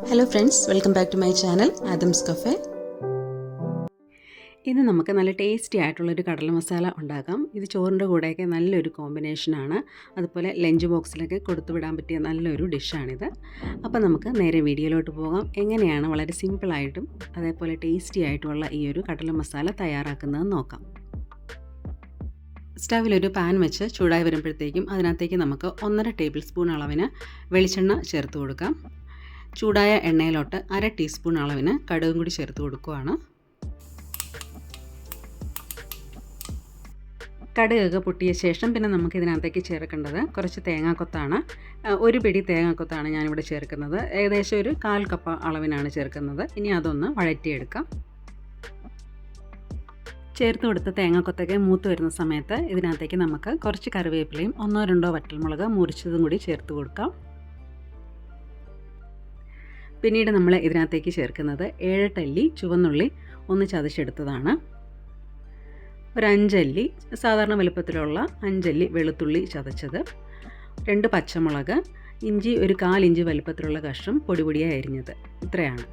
Hello friends, welcome back to my channel Adam's cafe. ഇന്ന് നമുക്ക് നല്ല ടേസ്റ്റി ആയിട്ടുള്ളൊരു കടല മസാല ഉണ്ടാക്കാം. ഇത് ചോറിൻ്റെ കൂടെയൊക്കെ നല്ലൊരു കോമ്പിനേഷനാണ്. അതുപോലെ ലഞ്ച് ബോക്സിലൊക്കെ കൊടുത്തുവിടാൻ പറ്റിയ നല്ലൊരു ഡിഷാണിത്. അപ്പോൾ നമുക്ക് നേരെ വീഡിയോയിലോട്ട് പോകാം. എങ്ങനെയാണ് വളരെ സിമ്പിളായിട്ടും അതേപോലെ ടേസ്റ്റി ആയിട്ടുള്ള ഈ ഒരു കടല മസാല തയ്യാറാക്കുന്നതെന്ന് നോക്കാം. സ്റ്റൗവിലൊരു പാൻ വെച്ച് ചൂടായി വരുമ്പോഴത്തേക്കും അതിനകത്തേക്ക് നമുക്ക് 1.5 ടേബിൾ സ്പൂൺ അളവിന് വെളിച്ചെണ്ണ ചേർത്ത് കൊടുക്കാം. ചൂടായ എണ്ണയിലോട്ട് 1/2 ടീസ്പൂൺ അളവിന് കടുകും കൂടി ചേർത്ത് കൊടുക്കുകയാണ്. കടുകൊക്കെ പൊട്ടിയ ശേഷം പിന്നെ നമുക്ക് ഇതിനകത്തേക്ക് ചേർക്കേണ്ടത് കുറച്ച് തേങ്ങാക്കൊത്താണ്. ഒരു പിടി തേങ്ങാക്കൊത്താണ് ഞാനിവിടെ ചേർക്കുന്നത്. ഏകദേശം ഒരു 1/4 കപ്പ് അളവിനാണ് ചേർക്കുന്നത്. ഇനി അതൊന്ന് വഴറ്റിയെടുക്കാം. ചേർത്ത് കൊടുത്ത തേങ്ങാക്കൊത്തൊക്കെ മൂത്ത് വരുന്ന സമയത്ത് ഇതിനകത്തേക്ക് നമുക്ക് കുറച്ച് കറിവേപ്പിലയും 1-2 വറ്റൽമുളക് മുറിച്ചതും കൂടി ചേർത്ത് കൊടുക്കാം. പിന്നീട് നമ്മൾ ഇതിനകത്തേക്ക് ചേർക്കുന്നത് 7 അല്ലി ചുവന്നുള്ളി ഒന്ന് ചതച്ചെടുത്തതാണ്. ഒരു 5 അല്ലി സാധാരണ വലുപ്പത്തിലുള്ള 5 അല്ലി വെളുത്തുള്ളി ചതച്ചത്, 2 പച്ചമുളക്, ഇഞ്ചി ഒരു 1/4 ഇഞ്ച് വലുപ്പത്തിലുള്ള കഷ്ണം പൊടിയായി അരിഞ്ഞത്. ഇത്രയാണ്.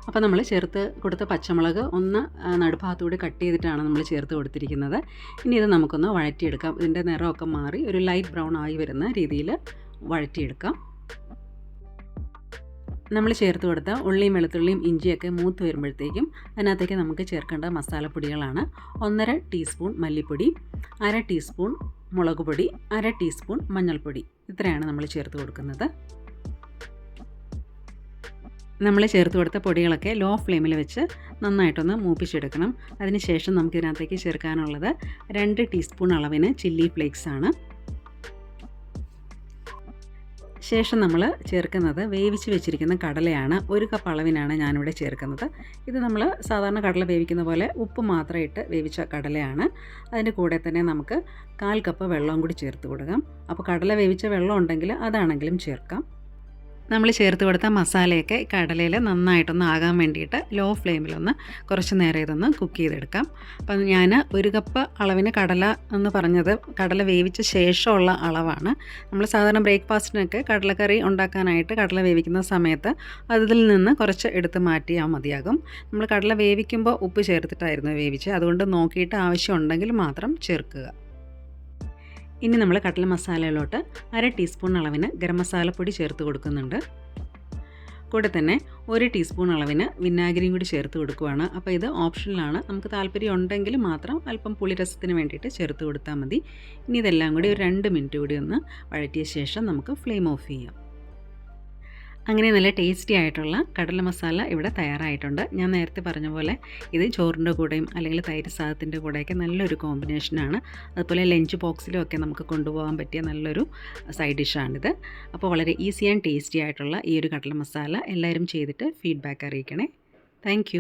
അപ്പോൾ നമ്മൾ ചേർത്ത് കൊടുത്ത പച്ചമുളക് ഒന്ന് നടുഭാഗത്തൂടെ കട്ട് ചെയ്തിട്ടാണ് നമ്മൾ ചേർത്ത് കൊടുത്തിരിക്കുന്നത്. ഇനി ഇത് നമുക്കൊന്ന് വഴറ്റിയെടുക്കാം. ഇതിൻ്റെ നിറമൊക്കെ മാറി ഒരു ലൈറ്റ് ബ്രൗൺ ആയി വരുന്ന രീതിയിൽ വഴറ്റിയെടുക്കാം. നമ്മൾ ചേർത്ത് കൊടുത്ത ഉള്ളിയും വെളുത്തുള്ളിയും ഇഞ്ചിയൊക്കെ മൂത്ത് വരുമ്പോഴത്തേക്കും അതിനകത്തേക്ക് നമുക്ക് ചേർക്കേണ്ട മസാലപ്പൊടികളാണ്. 1.5 ടീസ്പൂൺ മല്ലിപ്പൊടി, 1/2 ടീസ്പൂൺ മുളക് പൊടി, 1/2 ടീസ്പൂൺ മഞ്ഞൾപ്പൊടി. ഇത്രയാണ് നമ്മൾ ചേർത്ത് കൊടുക്കുന്നത്. നമ്മൾ ചേർത്ത് കൊടുത്ത പൊടികളൊക്കെ ലോ ഫ്ലെയിമിൽ വെച്ച് നന്നായിട്ടൊന്ന് മൂപ്പിച്ചെടുക്കണം. അതിനുശേഷം നമുക്കിതിനകത്തേക്ക് ചേർക്കാനുള്ളത് 2 ടീസ്പൂൺ അളവിന് ചില്ലി ഫ്ലേക്സ് ആണ്. ശേഷം നമ്മൾ ചേർക്കുന്നത് വേവിച്ച് വെച്ചിരിക്കുന്ന കടലയാണ്. 1 കപ്പ് അളവിനാണ് ഞാനിവിടെ ചേർക്കുന്നത്. ഇത് നമ്മൾ സാധാരണ കടല വേവിക്കുന്ന പോലെ ഉപ്പ് മാത്രം ഇട്ട് വേവിച്ച കടലയാണ്. അതിൻ്റെ കൂടെ തന്നെ നമുക്ക് 1/4 കപ്പ് വെള്ളവും കൂടി ചേർത്ത് കൊടുക്കാം. അപ്പോൾ കടല വേവിച്ച വെള്ളം ഉണ്ടെങ്കിൽ അതാണെങ്കിലും ചേർക്കാം. നമ്മൾ ചേർത്ത് കൊടുത്ത മസാലയൊക്കെ കടലയിൽ നന്നായിട്ടൊന്ന് ആകാൻ വേണ്ടിയിട്ട് ലോ ഫ്ലെയിമിലൊന്ന് കുറച്ച് നേരം ഇതൊന്ന് കുക്ക് ചെയ്തെടുക്കാം. അപ്പം ഞാൻ 1 കപ്പ് അളവിന് കടല എന്ന് പറഞ്ഞത് കടല വേവിച്ച ശേഷമുള്ള അളവാണ്. നമ്മൾ സാധാരണ ബ്രേക്ക്ഫാസ്റ്റിനൊക്കെ കടലക്കറി ഉണ്ടാക്കാനായിട്ട് കടല വേവിക്കുന്ന സമയത്ത് അതിൽ നിന്ന് കുറച്ച് എടുത്ത് മാറ്റിയാൽ മതിയാകും. നമ്മൾ കടല വേവിക്കുമ്പോൾ ഉപ്പ് ചേർത്തിട്ടായിരുന്നു വേവിച്ചത്. അതുകൊണ്ട് നോക്കിയിട്ട് ആവശ്യമുണ്ടെങ്കിൽ മാത്രം ചേർക്കുക. ഇനി നമ്മൾ കടല മസാലയിലോട്ട് 1/2 ടീസ്പൂൺ അളവിന് ഗരം മസാലപ്പൊടി ചേർത്ത് കൊടുക്കുന്നുണ്ട്. കൂടെ തന്നെ 1 ടീസ്പൂൺ അളവിന് വിനാഗിരിയും കൂടി ചേർത്ത് കൊടുക്കുകയാണ്. അപ്പോൾ ഇത് ഓപ്ഷനിലാണ്. നമുക്ക് താല്പര്യം ഉണ്ടെങ്കിൽ മാത്രം അല്പം പുളിരസത്തിന് വേണ്ടിയിട്ട് ചേർത്ത് കൊടുത്താൽ മതി. ഇനി ഇതെല്ലാം കൂടി ഒരു 2 മിനിറ്റ് കൂടി ഒന്ന് വഴറ്റിയ ശേഷം നമുക്ക് ഫ്ലെയിം ഓഫ് ചെയ്യാം. അങ്ങനെ നല്ല ടേസ്റ്റി ആയിട്ടുള്ള കടല മസാല ഇവിടെ തയ്യാറായിട്ടുണ്ട്. ഞാൻ നേരത്തെ പറഞ്ഞ പോലെ ഇത് ചോറിൻ്റെ കൂടെയും അല്ലെങ്കിൽ തൈര് സാദത്തിൻ്റെ കൂടെയൊക്കെ നല്ലൊരു കോമ്പിനേഷനാണ്. അതുപോലെ ലഞ്ച് ബോക്സിലും ഒക്കെ നമുക്ക് കൊണ്ടുപോകാൻ പറ്റിയ നല്ലൊരു സൈഡ് ഡിഷാണിത്. അപ്പോൾ വളരെ ഈസി ആൻഡ് ടേസ്റ്റി ആയിട്ടുള്ള ഈ ഒരു കടല മസാല എല്ലാവരും ചെയ്തിട്ട് ഫീഡ്ബാക്ക് അറിയിക്കണേ. താങ്ക്